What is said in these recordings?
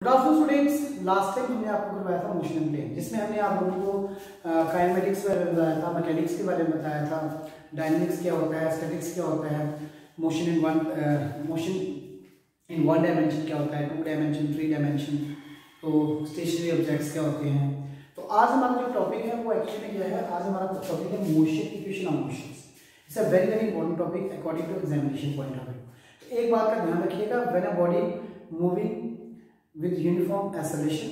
Good afternoon students. Last time हमने आपको करवाया था मोशन एंड प्लेन, जिसमें हमने आप लोगों को काइनेमेटिक्स के बारे में बताया था, मैकेनिक्स के बारे में बताया था, डायनेमिक्स क्या होता है, स्टैटिक्स क्या होता है, मोशन इन वन डायमेंशन क्या होता है, 2 डायमेंशन, 3 डायमेंशन, तो स्टेशनरी ऑब्जेक्ट्स क्या होते हैं। तो आज हमारा जो टॉपिक है वो एक्चुअली क्या है, आज हमारा टॉपिक है motion equation of motions. It's a very very important topic according to examination point of view. एक बात का ध्यान रखिएगा, when a body moving with uniform acceleration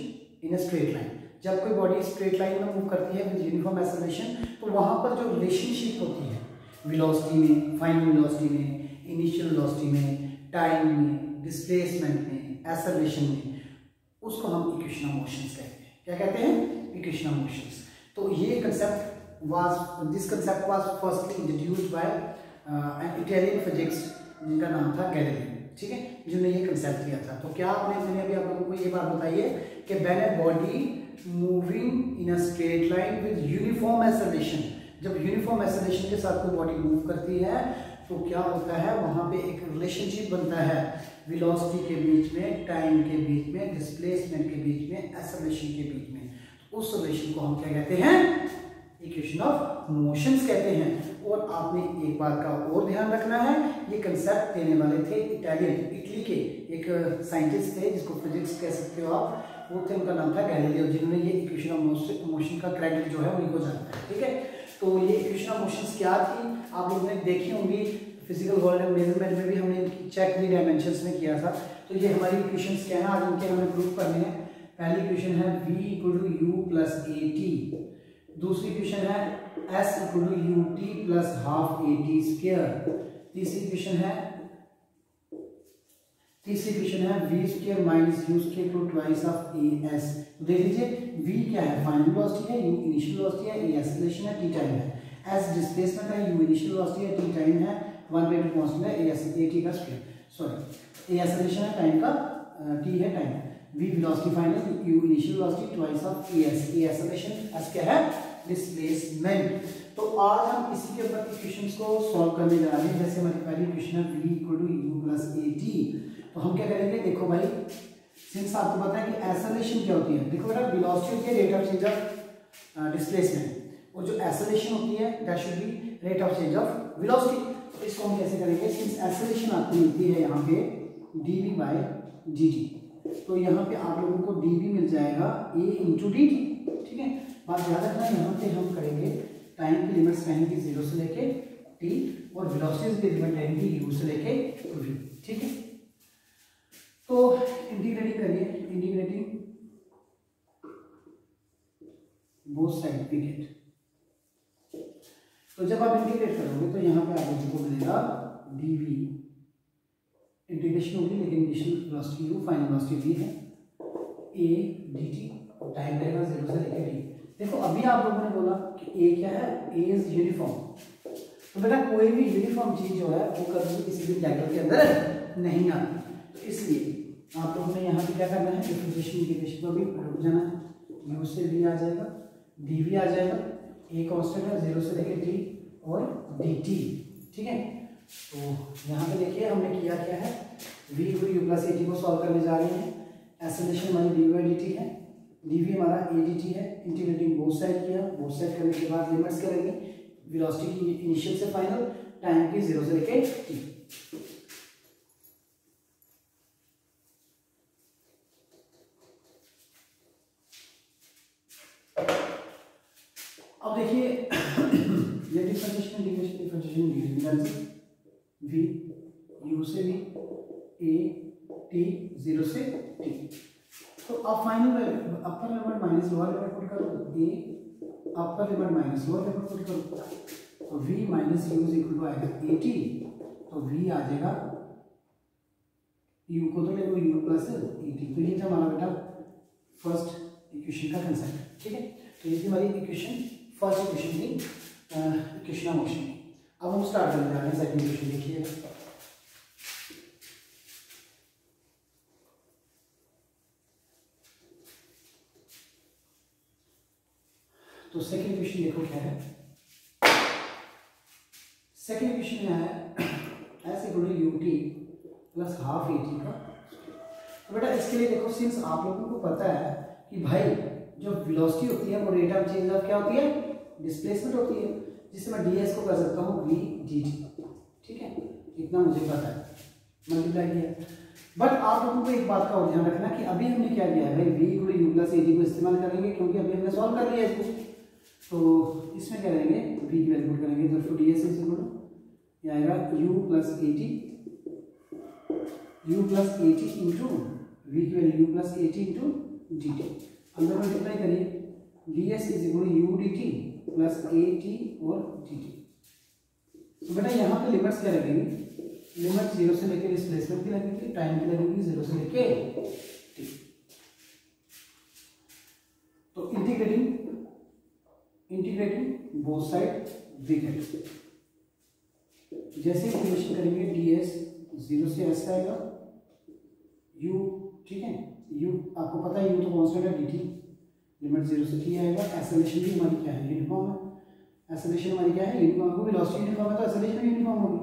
in a straight line, जब कोई बॉडी स्ट्रेट लाइन में move करती है विद यूनिफॉर्म एक्सेलरेशन, तो वहां पर जो रिलेशनशिप होती है वेलोसिटी में, फाइनल वेलोसिटी में, इनिशियल वेलोसिटी में, टाइम में, डिस्प्लेसमेंट में, एक्सेलरेशन में, उसको हम इक्वेशन ऑफ मोशंस कहते हैं। क्या कहते हैं? Equation of motions. तो ये concept this concept was firstly introduced by an Italian physics जिनका नाम था गैलीलियो, ठीक है, जिन्होंने ये कंसेप्ट दिया था। तो क्या आपने अभी आप लोगों को ये बात बताई है कि when a body moving in a straight line with uniform acceleration, जब यूनिफॉर्म एक्सेलरेशन के साथ कोई बॉडी मूव करती है तो क्या होता है, वहां पे एक रिलेशनशिप बनता है वेलोसिटी के बीच में, टाइम के बीच में, डिस्प्लेसमेंट के बीच में, एक्सेलरेशन के बीच में। तो उस रिलेशन को हम क्या कहते हैं? इक्वेशन ऑफ मोशंस कहते हैं। और आपने एक बात का और ध्यान रखना है, ये कंसेप्ट देने वाले थे इटली के एक साइंटिस्ट थे, जिसको फिजिक्स कह सकते हो आप, वो थे, उनका नाम था गैलीलियो, जिन्होंने ये इक्वेशन ऑफ मोशन का क्रेडिट जो है उनको जाता है, ठीक है। तो ये इक्वेशन ऑफ मोशंस क्या थी, आप लोगों ने देखी होंगी, फिजिकल वर्ल्ड एंड मेजरमेंट में भी हमने चेक 3 डायमेंशंस में किया था। तो ये हमारी इक्वेशंस क्या है, आज इनके हमें प्रूव करने हैं। पहली इक्वेशन है v = u + at, दूसरी इक्वेशन है s = ut + ½ at², तीसरी इक्वेशन है v² - u² = twice of as। तो देख लीजिए, v क्या है, फाइनल वेलोसिटी है, u इनिशियल वेलोसिटी है, a एक्सेलरेशन है, t टाइम है, s डिस्प्लेसमेंट है, u इनिशियल वेलोसिटी है, t टाइम है, 1/2 कांस्टेंट है, a का स्क्वायर, सॉरी a एक्सेलरेशन है, टाइम का t है time, v velocity final, u initial velocity, twice of as, a acceleration, s क्या है, डिस्प्लेसमेंट। तो आज हम इसी के ऊपर इक्वेशंस को सॉल्व करने जा रहे हैं। जैसे हमारी पहली इक्वेशन है v = u + at, तो हम क्या करेंगे, देखो भाई, सिंस आपको पता है कि एक्सेलरेशन क्या होती है, देखो बेटा, वेलोसिटी होती है rate of change of displacement, और जो एक्सेलरेशन होती है that should be rate of change of velocity. तो इसको हम कैसे करेंगे, सिंस एक्सेलरेशन आपको मिलती है यहाँ पे dv/dt, तो यहाँ पे आप लोगों को dv मिल जाएगा a × dt, ठीक है। बात याद रखना, यहाँ पे हम करेंगे टाइम की लिमिट्स रहेंगी 0 से लेके t, और वेलोसिटी की लिमिट रहेंगी u से लेके v, ठीक है। तो इंटीग्रेटिंग करिए, integrating both side we get. तो जब आप इंटीग्रेट करोगे तो यहाँ पे आप लोगों को मिलेगा dv, इंटीग्रेशन होगी लेकिन initial velocity u, final velocity v है, a dt, और टाइम रहेगा 0 से लेके t। देखो अभी आप लोगों ने बोला कि a क्या है, a इज यूनिफॉर्म। तो बेटा कोई भी यूनिफॉर्म चीज जो है वो कभी किसी भी इंटीग्रल के अंदर नहीं आती, तो इसलिए आप लोगों ने यहाँ पे क्या करना है, डिफरेंशिएशन इंटीग्रेशन को भी रुक जाना है, u से v आ जाएगा, dv आ जाएगा, a कांस्टेंट है 0 से लेके t, और dt, ठीक है। तो यहाँ पे देखिए हमने किया क्या है, v = u + at को सॉल्व करने जा रहे हैं। एक्सेलरेशन हमारी dv/dt है, dv हमारा a dt है, इंटीग्रेटिंग बोथ साइड किया, बोथ साइड करने के बाद लिमिट्स करेंगे वेलोसिटी की इनिशियल से फाइनल, टाइम की 0 से लेके t। अब देखिए ये डिफरेंशिएशन इंटीग्रेशन v u से v, a t 0 से t। तो अब final upper limit minus lower limit put करो, a upper limit minus lower limit put करो, तो v - u = आएगा at, तो v आ जाएगा, u को तो ले लो u + at। तो ये था हमारा बेटा फर्स्ट इक्वेशन का कंसेप्ट, ठीक है। तो ये थी हमारी इक्वेशन, फर्स्ट इक्वेशन थी इक्वेशन ऑफ मोशन। अब हम स्टार्ट करने जा रहे हैं सेकंड इक्वेशन। देखिए तो सेकंड इक्वेशन देखो क्या है, सेकंड इक्वेशन में है s = ut + ½ at का तो बेटा इसके लिए देखो, सिंस आप लोगों को पता है कि भाई जो वेलोसिटी होती है वो रेट ऑफ चेंज ऑफ क्या होती है, डिस्प्लेसमेंट होती है, जिससे मैं ds को कर सकता हूँ v dt, ठीक है, इतना मुझे पता है, मल्टीप्लाई किया। बट आप लोगों को एक बात का और ध्यान रखना कि अभी हमने क्या किया है भाई, v = u + at को इस्तेमाल करेंगे क्योंकि अभी हमने सॉल्व कर लिया इसको। तो इसमें क्या करेंगे, v की वैल्यू पुट करेंगे, तो ds ये आएगा u + at, u + at into v की value u + at into dt, अंदर मल्टीप्लाई करिए, ds = u dt + at और dt। तो बेटा यहाँ पे लिमिट्स क्या लगेंगी, लिमिट 0 से लेके डिस्प्लेसमेंट की लगेगी, टाइम की लगेगी 0 से लेके t। तो integrating both side we get, जैसे इंटीग्रेशन करेंगे ds 0 से s आएगा, u, ठीक है, u आपको पता है u तो कांस्टेंट है, dt लिमिट 0 से t आएगा। एक्सेलरेशन भी हमारी क्या है, यूनिफॉर्म है, एक्सेलरेशन हमारी क्या है, यूनिफॉर्म, क्योंकि वेलोसिटी यूनिफॉर्म है तो एक्सेलरेशन भी यूनिफॉर्म होगी,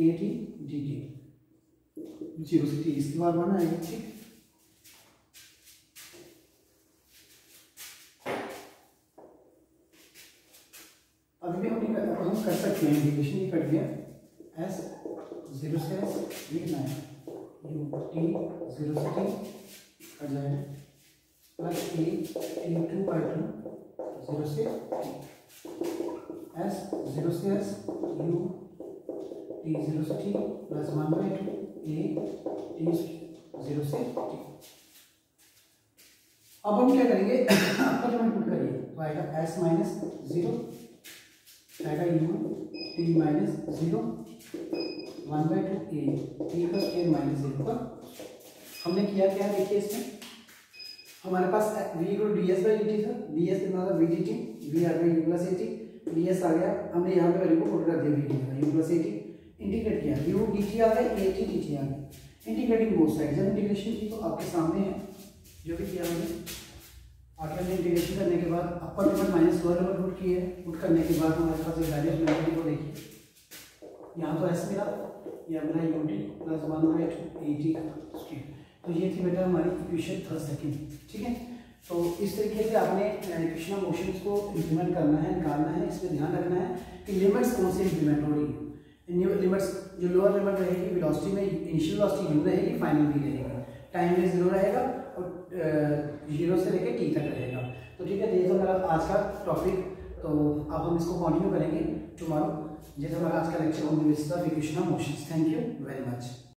at dt 0 से t इसके बाद 1 आएगा, ठीक। अभी भी हम कर सकते हैं, इंटीग्रेशन ही कट गया, s 0 से s लिखना है, u t 0 से t कट जाएगा, प्लस a t2/2 0 से t, s 0 से s u t 0 से t प्लस 1/2 a t 0 से t। अब हम क्या करेंगे, आपका जो पुट करिए तो आएगा s - 0 आएगा u t - 0 1/2 a t + a - 0 का। हमने किया क्या, देखिए इसमें हमारे पास v = ds/dt था, ds कितना था v dt, v आ गया u + at, ds आ गया, हमने यहाँ पे वैल्यू को पुट कर दिया v dt u + at, integrate किया, u dt आ गया, at dt आ गया, इंटीग्रेटिंग बोथ साइड। जब इंटीग्रेशन की तो आपके सामने है जो भी किया हमने, आगे हमने इंटीग्रेशन करने के बाद upper limit minus lower limit put की है, पुट करने के बाद हमारे पास एक डायरेक्ट मेथड को देखिए, यहाँ तो s मिला, यह मिला ut + 1/2 at, तो ये थी बेटा हमारी इक्वेशन 2, ठीक है। तो इस तरीके से आपने इक्वेशन ऑफ मोशंस को इंप्लीमेंट करना है, निकालना है, इसमें ध्यान रखना है कि लिमिट्स कौन से इंप्लीमेंट हो रही है। लिमिट्स जो लोअर लिमिट रहेगी वेलोसिटी में, इनिशियल वेलोसिटी u रहेगी, फाइनल v रहेगी, टाइम में 0 रहेगा और 0 से लेके t तक रहेगा। तो ठीक है, ये तो मेरा आज का टॉपिक, तो अब हम इसको कंटिन्यू करेंगे टुमारो। ये तो हमारा आज का lecture on the basis of equation of motions. Thank you very much.